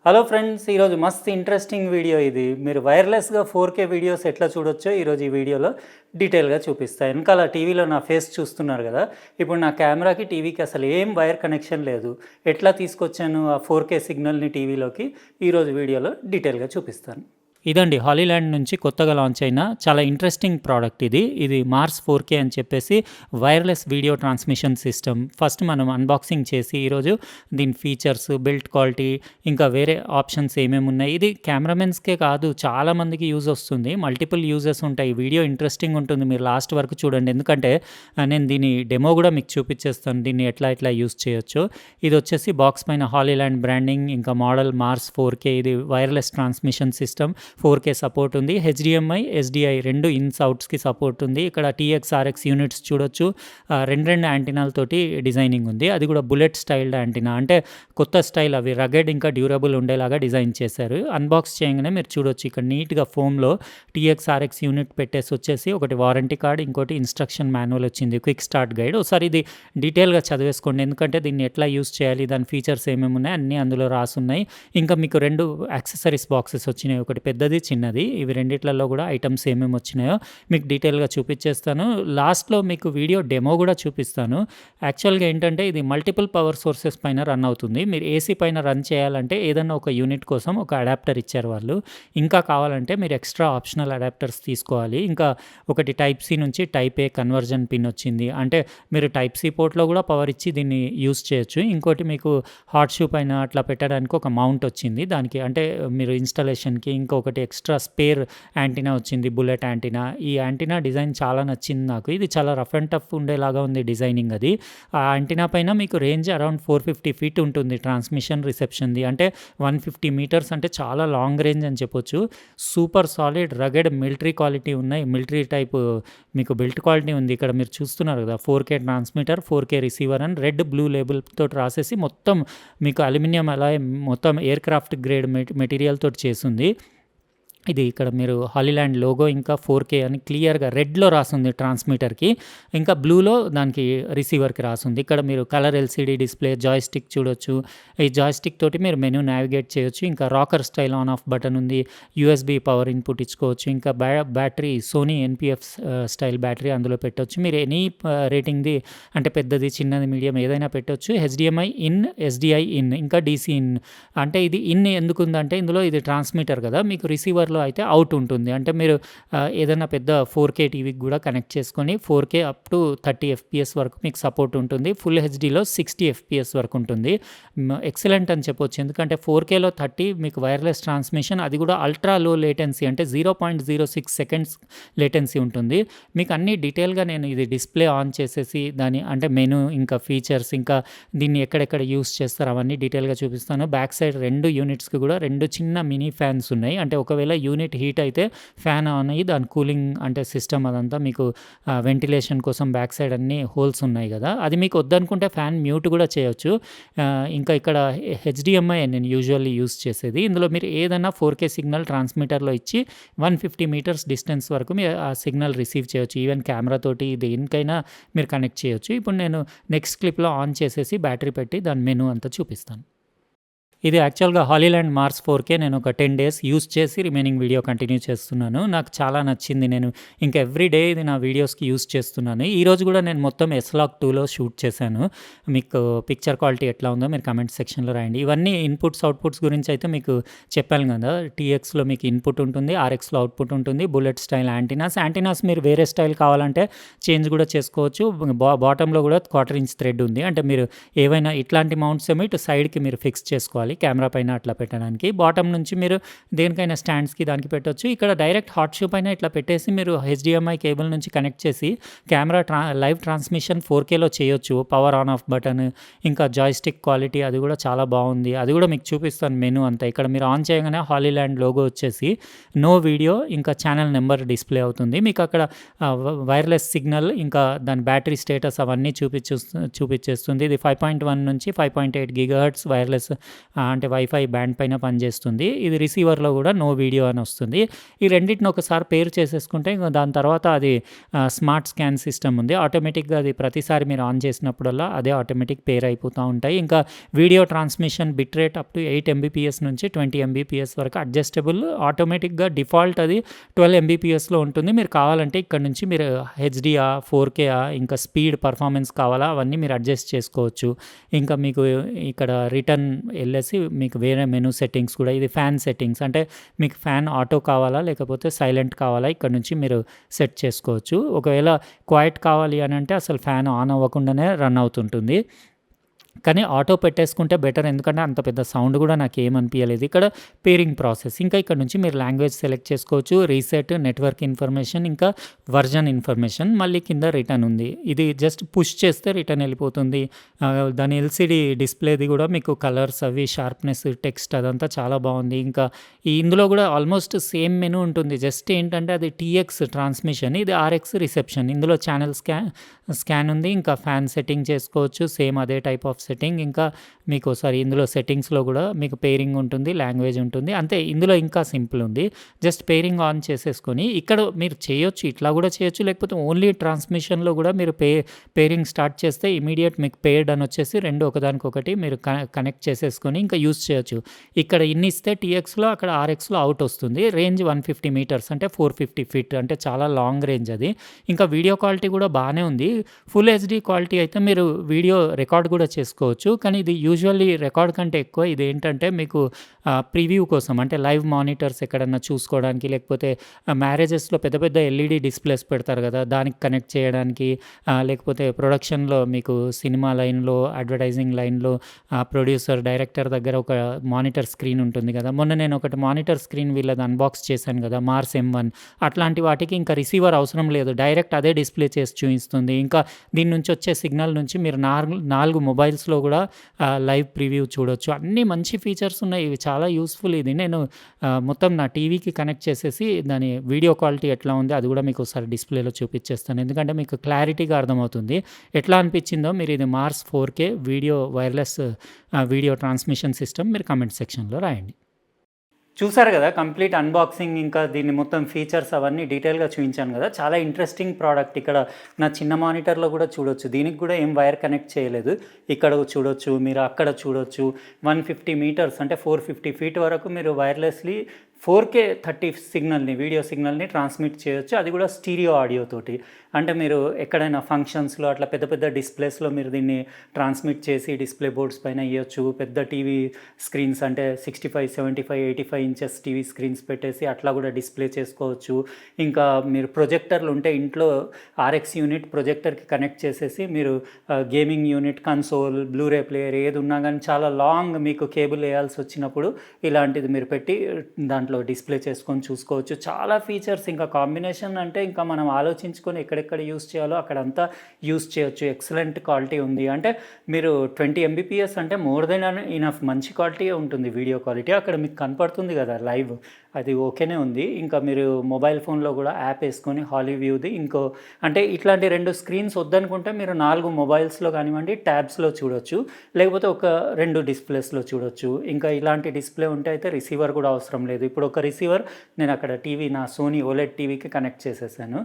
Hello friends, ఈరోజు మస్తు interesting video ఇది. మీరు వైర్‌లెస్‌గా 4K వీడియోస్ ఎట్లా చూడొచ్చో ఈరోజు ఈ వీడియోలో డీటెయిల్‌గా చూపిస్తా. వెనకాల టీవీలో నా ఫేస్ చూస్తున్నారు కదా! ఇప్పుడు నా కెమెరాకి, టీవీకి అసలు ఏం వైర్ కనెక్షన్ లేదు. ఎట్లా తీసుకొచ్చాను ఆ 4K సిగ్నల్‌ని టీవీలోకి ఈరోజు వీడియోలో డీటెయిల్‌గా చూపిస్తాను. ఇదండి హాలీలాండ్ నుంచి కొత్తగా లాంచ్ అయిన చాలా ఇంట్రెస్టింగ్ ప్రోడక్ట్ ఇది. ఇది మార్స్ 4K అని చెప్పేసి wireless video transmission system. First మనం అన్బాక్సింగ్ చేసి ఈరోజు దీని ఫీచర్స్, బిల్డ్ క్వాలిటీ, ఇంకా వేరే ఆప్షన్స్ ఏమేమి ఉన్నాయి. ఇది కెమెరామెన్స్‌కే కాదు, చాలామందికి యూజ్ వస్తుంది. మల్టిపుల్ యూజెస్ ఉంటాయి. వీడియో ఇంట్రెస్టింగ్ ఉంటుంది. మీరు లాస్ట్ వరకు చూడండి. ఎందుకంటే నేను దీని డెమో కూడా మీకు చూపించేస్తాను. దీన్ని ఎట్లా యూజ్ చేయొచ్చో. ఇది వచ్చేసి బాక్స్ పైన హాలీలాండ్ బ్రాండింగ్, ఇంకా మోడల్ మార్స్ 4K. ఇది wireless transmission system. 4K support ఉంది. హెచ్‌డిఎంఐ, ఎస్‌డిఐ 2 ఇన్స్, అవుట్స్‌కి సపోర్ట్ ఉంది. ఇక్కడ టీఎక్స్, ఆర్ఎక్స్ యూనిట్స్ చూడొచ్చు. రెండు యాంటీనాలతోటి డిజైనింగ్ ఉంది. అది కూడా బుల్లెట్ స్టైల్డ్ యాంటీనా, అంటే కొత్త స్టైల్, అవి రగెడ్ ఇంకా డ్యూరబుల్ ఉండేలాగా డిజైన్ చేశారు. అన్బాక్స్ చేయగానే మీరు చూడొచ్చు ఇక్కడ నీట్గా ఫోమ్లో టీఎక్స్, ఆర్ఎక్స్ యూనిట్ పెట్టేసి వచ్చేసి ఒకటి వారంటీ కార్డ్, ఇంకోటి ఇన్స్ట్రక్షన్ మాన్యువల్ వచ్చింది, క్విక్ స్టార్ట్ గైడ్. ఒకసారి ఇది డీటెయిల్గా చదివేసుకోండి, ఎందుకంటే దీన్ని ఎట్లా యూస్ చేయాలి, దాని ఫీచర్స్ ఏమేమి ఉన్నాయి అన్నీ అందులో రాసున్నాయి. ఇంకా మీకు 2 యాక్సెసరీస్ బాక్సెస్ వచ్చినాయి, ఒకటి పెద్దది, చిన్నది. ఇవి రెండిట్లలో కూడా ఐటమ్స్ ఏమేమి వచ్చినాయో మీకు డీటెయిల్గా చూపించేస్తాను. లాస్ట్లో మీకు వీడియో డెమో కూడా చూపిస్తాను. యాక్చువల్గా ఏంటంటే ఇది మల్టిపుల్ పవర్ సోర్సెస్ పైన రన్ అవుతుంది. మీరు ఏసీ పైన రన్ చేయాలంటే ఏదన్నా ఒక యూనిట్ కోసం ఒక అడాప్టర్ ఇచ్చారు వాళ్ళు. ఇంకా కావాలంటే మీరు ఎక్స్ట్రా ఆప్షనల్ అడాప్టర్స్ తీసుకోవాలి. ఇంకా ఒకటి టైప్ సి నుంచి టైప్ ఏ కన్వర్జన్ పిన్ వచ్చింది, అంటే మీరు టైప్ సి పోర్ట్లో కూడా పవర్ ఇచ్చి దీన్ని యూస్ చేయొచ్చు. ఇంకోటి మీకు హాట్ షూ పైన అట్లా పెట్టడానికి ఒక మౌంట్ వచ్చింది దానికి, అంటే మీరు ఇన్స్టాలేషన్కి. ఇంకొకటి ఎక్స్ట్రా స్పేర్ యాంటీనా వచ్చింది, బుల్లెట్ యాంటీనా. ఈ యాంటీనా డిజైన్ చాలా నచ్చింది నాకు. ఇది చాలా రఫ్ అండ్ టఫ్ ఉండేలాగా ఉంది డిజైనింగ్. అది ఆ యాంటీనా పైన మీకు రేంజ్ అరౌండ్ 450 ఫీట్ ఉంటుంది ట్రాన్స్మిషన్ రిసెప్షన్ది, అంటే 150 మీటర్స్, అంటే చాలా లాంగ్ రేంజ్ అని చెప్పొచ్చు. Super solid rugged military quality ఉన్నాయి. మిలిటరీ టైప్ మీకు బిల్ట్ క్వాలిటీ ఉంది. ఇక్కడ మీరు చూస్తున్నారు కదా, 4K ట్రాన్స్మిటర్, 4K రిసీవర్ అని రెడ్ బ్లూ లేబుల్ తోటి రాసేసి మొత్తం మీకు అల్యూమినియం అలాయ్ మొత్తం ఎయిర్ క్రాఫ్ట్ గ్రేడ్ మెటీరియల్ తోటి చేసింది. ఇది ఇక్కడ మీరు హాలీలాండ్ లోగో ఇంకా 4K అని క్లియర్గా రెడ్లో రాసుంది ట్రాన్స్మిటర్కి, ఇంకా బ్లూలో దానికి రిసీవర్కి రాసుంది. ఇక్కడ మీరు కలర్ ఎల్సీడీ డిస్ప్లే, జాయ్స్టిక్ చూడొచ్చు. ఈ జాయ్స్టిక్ తోటి మీరు మెనూ నావిగేట్ చేయొచ్చు. ఇంకా rocker style on off button ఉంది. యూఎస్బి పవర్ ఇన్పుట్ ఇచ్చుకోవచ్చు. ఇంకా battery Sony NPF style battery అందులో పెట్టవచ్చు. మీరు ఎనీ రేటింగ్ది, అంటే పెద్దది, చిన్నది, మీడియం ఏదైనా పెట్టవచ్చు. హెచ్‌డిఎంఐ ఇన్, ఎస్‌డిఐ ఇన్, ఇంకా డీసీ ఇన్. అంటే ఇది ఇన్ ఎందుకుందంటే ఇందులో ఇది ట్రాన్స్మిటర్ కదా, మీకు రిసీవర్ అయితే అవుట్ ఉంటుంది. అంటే మీరు ఏదైనా పెద్ద 4K టీవీకి కూడా కనెక్ట్ చేసుకొని 4K అప్ టు 30 FPS వరకు మీకు సపోర్ట్ ఉంటుంది. ఫుల్ హెచ్డీలో 60 FPS వరకు ఉంటుంది. ఎక్సలెంట్ అని చెప్పొచ్చు, ఎందుకంటే 4Kలో 30 మీకు వైర్లెస్ ట్రాన్స్మిషన్, అది కూడా అల్ట్రా లో లేటెన్సీ, అంటే 0.06 సెకండ్స్ లేటెన్సీ ఉంటుంది. మీకు అన్ని డీటెయిల్గా నేను ఇది డిస్ప్లే ఆన్ చేసేసి దాని అంటే మెనూ, ఇంకా ఫీచర్స్, ఇంకా దీన్ని ఎక్కడెక్కడ యూస్ చేస్తారు అవన్నీ డీటెయిల్గా చూపిస్తాను. బ్యాక్ సైడ్ 2 యూనిట్స్కి కూడా 2 చిన్న మినీ ఫ్యాన్స్ ఉన్నాయి. అంటే ఒకవేళ యూనిట్ హీట్ అయితే ఫ్యాన్ ఆన్ అయ్యి దాని కూలింగ్, అంటే సిస్టమ్ అదంతా మీకు వెంటిలేషన్ కోసం బ్యాక్ సైడ్ అన్ని హోల్స్ ఉన్నాయి కదా, అది మీకు వద్దనుకుంటే ఫ్యాన్ మ్యూట్ కూడా చేయొచ్చు. ఇంకా ఇక్కడ హెచ్‌డిఎంఐ నేను యూజువల్లీ యూస్ చేసేది. ఇందులో మీరు ఏదైనా 4K సిగ్నల్ ట్రాన్స్మిటర్లో ఇచ్చి 150 మీటర్స్ డిస్టెన్స్ వరకు మీరు ఆ సిగ్నల్ రిసీవ్ చేయొచ్చు. ఈవెన్ కెమెరా తోటి దేనికైనా మీరు కనెక్ట్ చేయొచ్చు. ఇప్పుడు నేను నెక్స్ట్ క్లిప్లో ఆన్ చేసేసి బ్యాటరీ పెట్టి దాని మెనూ అంతా చూపిస్తాను. ఇది యాక్చువల్గా హాలీలాండ్ మార్స్ 4K నేను ఒక 10 డేస్ యూస్ చేసి రిమైనింగ్ వీడియో కంటిన్యూ చేస్తున్నాను. నాకు చాలా నచ్చింది. నేను ఇంకా ఎవ్రీ డే ఇది నా వీడియోస్కి యూస్ చేస్తున్నాను. ఈరోజు కూడా నేను మొత్తం ఎస్లాగ్ 2లో షూట్ చేశాను. మీకు పిక్చర్ క్వాలిటీ ఎట్లా ఉందో మీరు కమెంట్ సెక్షన్లో రాయండి. ఇవన్నీ ఇన్పుట్స్, అవుట్పుట్స్ గురించి అయితే మీకు చెప్పాను కదా. టీఎక్స్లో మీకు ఇన్పుట్ ఉంటుంది, ఆర్ఎక్స్లో అవుట్పుట్ ఉంటుంది. బుల్లెట్ స్టైల్ యాంటీనాస్ మీరు వేరే స్టైల్ కావాలంటే చేంజ్ కూడా చేసుకోవచ్చు. బాటంలో కూడా 1/4 ఇంచ్ థ్రెడ్ ఉంది, అంటే మీరు ఏవైనా ఇట్లాంటి మౌంట్స్ ఏమో ఇటు సైడ్కి మీరు ఫిక్స్ చేసుకోవాలి కెమెరా పైన అట్లా పెట్టడానికి. బాటమ్ నుంచి మీరు దేనికైనా స్టాండ్స్కి దానికి పెట్టవచ్చు. ఇక్కడ డైరెక్ట్ హాట్ షూ పైన ఇట్లా పెట్టేసి మీరు హెచ్‌డిఎంఐ కేబుల్ నుంచి కనెక్ట్ చేసి కెమెరా లైవ్ ట్రాన్స్మిషన్ 4Kలో చేయొచ్చు. పవర్ ఆన్ ఆఫ్ బటన్, ఇంకా జాయ్స్టిక్ క్వాలిటీ అది కూడా చాలా బాగుంది. అది కూడా మీకు చూపిస్తాను మెనూ అంతా. ఇక్కడ మీరు ఆన్ చేయగానే హాలీలాండ్ లోగో వచ్చేసి నో వీడియో, ఇంకా ఛానల్ నెంబర్ డిస్ప్లే అవుతుంది. మీకు అక్కడ వైర్లెస్ సిగ్నల్, ఇంకా దాని బ్యాటరీ స్టేటస్ అవన్నీ చూపించేస్తుంది. ఇది 5.1 నుంచి 5.8 GHz వైర్లెస్ అంటే వైఫై బ్యాండ్ పైన పనిచేస్తుంది. ఇది రిసీవర్‌లో కూడా నో వీడియో అని వస్తుంది. ఈ రెండిటిని ఒకసారి పేర్ చేసేసుకుంటే ఇంక దాని తర్వాత అది స్మార్ట్ స్కాన్ సిస్టమ్ ఉంది. ఆటోమేటిక్‌గా అది ప్రతిసారి మీరు ఆన్ చేసినప్పుడల్లా అదే ఆటోమేటిక్ పేర్ అయిపోతూ ఉంటాయి. ఇంకా video transmission bit rate up to 8 Mbps నుంచి 20 ఎంబీపీఎస్ వరకు అడ్జస్టబుల్. ఆటోమేటిక్‌గా డిఫాల్ట్ అది 12 ఎంబీపీఎస్‌లో ఉంటుంది. మీరు కావాలంటే ఇక్కడ నుంచి మీరు హెచ్‌డీయా, 4కేయా, ఇంకా స్పీడ్ పర్ఫార్మెన్స్ కావాలా అవన్నీ మీరు అడ్జస్ట్ చేసుకోవచ్చు. ఇంకా మీకు ఇక్కడ రిటర్న్ ఎళ్ళేసి మీకు వేరే మెనూ సెట్టింగ్స్ కూడా ఇది ఫ్యాన్ సెట్టింగ్స్ అంటే మీకు ఫ్యాన్ ఆటో కావాలా లేకపోతే సైలెంట్ కావాలా ఇక్కడ నుంచి మీరు సెట్ చేసుకోవచ్చు. ఒకవేళ క్వైట్ కావాలి అని అంటే అసలు ఫ్యాన్ ఆన్ అవ్వకుండానే రన్ అవుతుంటుంది. కానీ ఆటో పెట్టేసుకుంటే బెటర్ ఎందుకంటే అంత పెద్ద సౌండ్ కూడా నాకు ఏమనిపించలేదు. ఇక్కడ పేరింగ్ ప్రాసెస్ ఇంకా ఇక్కడ నుంచి మీరు లాంగ్వేజ్ సెలెక్ట్ చేసుకోవచ్చు. రీసెట్, నెట్వర్క్ ఇన్ఫర్మేషన్, ఇంకా వర్జన్ ఇన్ఫర్మేషన్, మళ్ళీ కింద రిటర్న్ ఉంది. ఇది జస్ట్ పుష్ చేస్తే రిటర్న్ వెళ్ళిపోతుంది. దాని ఎల్సిడి డిస్ప్లేది కూడా మీకు కలర్స్ అవి షార్ప్నెస్ టెక్స్ట్ అదంతా చాలా బాగుంది. ఇంకా ఇందులో కూడా ఆల్మోస్ట్ సేమ్ మెనూ ఉంటుంది. జస్ట్ ఏంటంటే అది టీఎక్స్ ట్రాన్స్మిషన్, ఇది ఆర్ఎక్స్ రిసెప్షన్. ఇందులో ఛానల్ స్కాన్ ఉంది. ఇంకా ఫ్యాన్ సెట్టింగ్ చేసుకోవచ్చు సేమ్ అదే టైప్ ఆఫ్ సెట్టింగ్. ఇంకా మీకు ఇందులో సెట్టింగ్స్లో కూడా మీకు పేరింగ్ ఉంటుంది, లాంగ్వేజ్ ఉంటుంది. అంతే ఇందులో ఇంకా సింపుల్ ఉంది. జస్ట్ పేరింగ్ ఆన్ చేసేసుకొని ఇక్కడ మీరు చేయొచ్చు, ఇట్లా కూడా చేయొచ్చు. లేకపోతే ఓన్లీ ట్రాన్స్మిషన్లో కూడా మీరు పేరింగ్ స్టార్ట్ చేస్తే ఇమీడియట్ మీకు పేర్డ్ అని వచ్చేసి రెండు ఒకదానికొకటి మీరు కనెక్ట్ చేసేసుకొని ఇంకా యూస్ చేయొచ్చు. ఇక్కడ ఇన్ని ఇస్తే టీఎక్స్లో అక్కడ ఆర్ఎక్స్లో అవుట్ వస్తుంది. రేంజ్ 150 మీటర్స్ అంటే 450 ఫీట్ అంటే చాలా లాంగ్ రేంజ్ అది. ఇంకా వీడియో క్వాలిటీ కూడా బాగానే ఉంది. ఫుల్ హెచ్డీ క్వాలిటీ అయితే మీరు వీడియో రికార్డ్ కూడా చేసుకోవచ్చు. కానీ ఇది యూజువల్లీ రికార్డ్ కంటే ఎక్కువ ఇది ఏంటంటే మీకు ప్రివ్యూ కోసం అంటే లైవ్ మానిటర్స్ ఎక్కడన్నా చూసుకోవడానికి లేకపోతే మ్యారేజెస్లో పెద్ద పెద్ద ఎల్ఈడి డిస్ప్లేస్ పెడతారు కదా దానికి కనెక్ట్ చేయడానికి, లేకపోతే ప్రొడక్షన్లో మీకు సినిమా లైన్లో అడ్వర్టైజింగ్ లైన్లో ప్రొడ్యూసర్ డైరెక్టర్ దగ్గర ఒక మానిటర్ స్క్రీన్ ఉంటుంది కదా. మొన్న నేను ఒకటి మానిటర్ స్క్రీన్ వీళ్ళది అన్బాక్స్ చేశాను కదా మార్స్ M1. అట్లాంటి వాటికి ఇంకా రిసీవర్ అవసరం లేదు, డైరెక్ట్ అదే డిస్ప్లే చేసి చూపిస్తుంది. ఇంకా దీని నుంచి వచ్చే సిగ్నల్ నుంచి మీరు 4 మొబైల్స్లో కూడా లైవ్ ప్రివ్యూ చూడొచ్చు. అన్నీ మంచి ఫీచర్స్ ఉన్నాయి. ఇవి చాలా యూస్ఫుల్. ఇది నేను మొత్తం నా టీవీకి కనెక్ట్ చేసేసి దాని వీడియో క్వాలిటీ ఎట్లా ఉంది అది కూడా మీకు ఒకసారి డిస్ప్లేలో చూపించేస్తాను. ఎందుకంటే మీకు క్లారిటీగా అర్థమవుతుంది. ఎట్లా అనిపించిందో మీరు ఇది Mars 4K video wireless video transmission system మీరు కామెంట్ సెక్షన్లో రాయండి. చూసారు కదా కంప్లీట్ అన్బాక్సింగ్, ఇంకా దీన్ని మొత్తం ఫీచర్స్ అవన్నీ డీటెయిల్గా చూపించాను కదా. చాలా ఇంట్రెస్టింగ్ ప్రోడక్ట్. ఇక్కడ నా చిన్న మానిటర్లో కూడా చూడొచ్చు, దీనికి కూడా ఏం వైర్ కనెక్ట్ చేయలేదు. ఇక్కడ చూడొచ్చు, మీరు అక్కడ చూడొచ్చు. 150 మీటర్స్ అంటే 450 ఫీట్ వరకు మీరు వైర్లెస్లీ 4K 30 సిగ్నల్ని వీడియో సిగ్నల్ని ట్రాన్స్మిట్ చేయొచ్చు. అది కూడా స్టీరియో ఆడియో తోటి. అంటే మీరు ఎక్కడైనా ఫంక్షన్స్లో అట్లా పెద్ద పెద్ద డిస్ప్లేస్లో మీరు దీన్ని ట్రాన్స్మిట్ చేసి డిస్ప్లే బోర్డ్స్ పైన ఇవ్వచ్చు. పెద్ద టీవీ స్క్రీన్స్ అంటే 65, 75, 85 ఇంచెస్ టీవీ స్క్రీన్స్ పెట్టేసి అట్లా కూడా డిస్ప్లే చేసుకోవచ్చు. ఇంకా మీరు ప్రొజెక్టర్లు ఉంటే ఇంట్లో ఆర్ఎక్స్ యూనిట్ ప్రొజెక్టర్కి కనెక్ట్ చేసేసి మీరు gaming unit, console, Blu-ray player ఏది ఉన్నా కానీ చాలా లాంగ్ మీకు కేబుల్ వేయాల్సి వచ్చినప్పుడు ఇలాంటిది మీరు పెట్టి దాంట్లో డిస్ప్లే చేసుకొని చూసుకోవచ్చు. చాలా ఫీచర్స్. ఇంకా కాంబినేషన్ అంటే ఇంకా మనం ఆలోచించుకొని ఎక్కడెక్కడ యూస్ చేయాలో అక్కడంతా యూస్ చేయొచ్చు. ఎక్సలెంట్ క్వాలిటీ ఉంది. అంటే మీరు 20 ఎంబీపీఎస్ అంటే మోర్ దెన్ ఇనఫ్, మంచి క్వాలిటీ ఉంటుంది వీడియో క్వాలిటీ. అక్కడ మీకు కనపడుతుంది కదా లైవ్, అది ఓకేనే ఉంది. ఇంకా మీరు మొబైల్ ఫోన్లో కూడా యాప్ వేసుకొని హాలీవ్యూది అంటే ఇట్లాంటి 2 స్క్రీన్స్ వద్దనుకుంటే మీరు 4 మొబైల్స్లో కానివ్వండి ట్యాబ్స్లో చూడొచ్చు, లేకపోతే ఒక 2 డిస్ప్లేస్లో చూడొచ్చు. ఇంకా ఇలాంటి డిస్ప్లే ఉంటే అయితే రిసీవర్ కూడా అవసరం లేదు. ఇప్పుడు ఒక రిసీవర్ నేను అక్కడ టీవీ నా సోనీ ఓలెడ్ టీవీకి కనెక్ట్ చేసేసాను.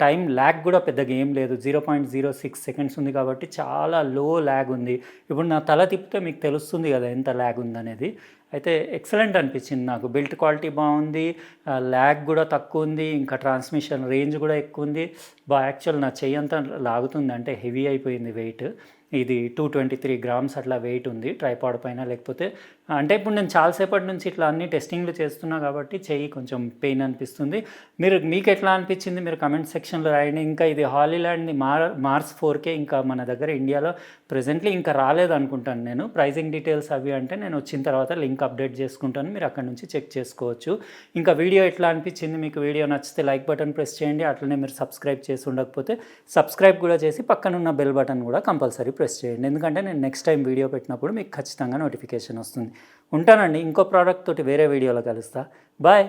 టైం ల్యాగ్ కూడా పెద్దగా ఏం లేదు, 0.06 సెకండ్స్ ఉంది కాబట్టి చాలా లో ల్యాగ్ ఉంది. ఇప్పుడు నా తల తిప్పితే మీకు తెలుస్తుంది కదా ఎంత ల్యాగ్ ఉందనేది. అయితే ఎక్సలెంట్ అనిపించింది నాకు. బిల్ట్ క్వాలిటీ బాగుంది, ల్యాగ్ కూడా తక్కువ ఉంది, ఇంకా ట్రాన్స్మిషన్ రేంజ్ కూడా ఎక్కువ ఉంది. యాక్చువల్ నా చెయ్యి అంతా లాగుతుంది, అంటే హెవీ అయిపోయింది వెయిట్. ఇది 223 గ్రామ్స్ అట్లా వెయిట్ ఉంది ట్రైపాడ్ పైన. లేకపోతే అంటే ఇప్పుడు నేను చాలాసేపటి నుంచి ఇట్లా అన్ని టెస్టింగ్లు చేస్తున్నా కాబట్టి చెయ్యి కొంచెం పెయిన్ అనిపిస్తుంది. మీకు ఎట్లా అనిపించింది మీరు కమెంట్ సెక్షన్లో రాయండి. ఇంకా ఇది హాలీలాండ్ని మార్స్ 4K ఇంకా మన దగ్గర ఇండియాలో ప్రెజెంట్లీ ఇంకా రాలేదు అనుకుంటాను నేను. ప్రైజింగ్ డీటెయిల్స్ అవి అంటే నేను వచ్చిన తర్వాత లింక్ అప్డేట్ చేసుకుంటాను, మీరు అక్కడ నుంచి చెక్ చేసుకోవచ్చు. ఇంకా వీడియో ఎట్లా అనిపించింది మీకు? వీడియో నచ్చితే లైక్ బటన్ ప్రెస్ చేయండి. అట్లనే మీరు సబ్స్క్రైబ్ చేసి ఉండకపోతే సబ్స్క్రైబ్ కూడా చేసి పక్కనున్న బెల్ బటన్ కూడా కంపల్సరీ ప్రెస్ చేయండి. ఎందుకంటే నేను నెక్స్ట్ టైం వీడియో పెట్టినప్పుడు మీకు ఖచ్చితంగా నోటిఫికేషన్ వస్తుంది. ఉంటానండి, ఇంకో ప్రోడక్ట్ తోటి వేరే వీడియోలో కలుస్తా. బాయ్.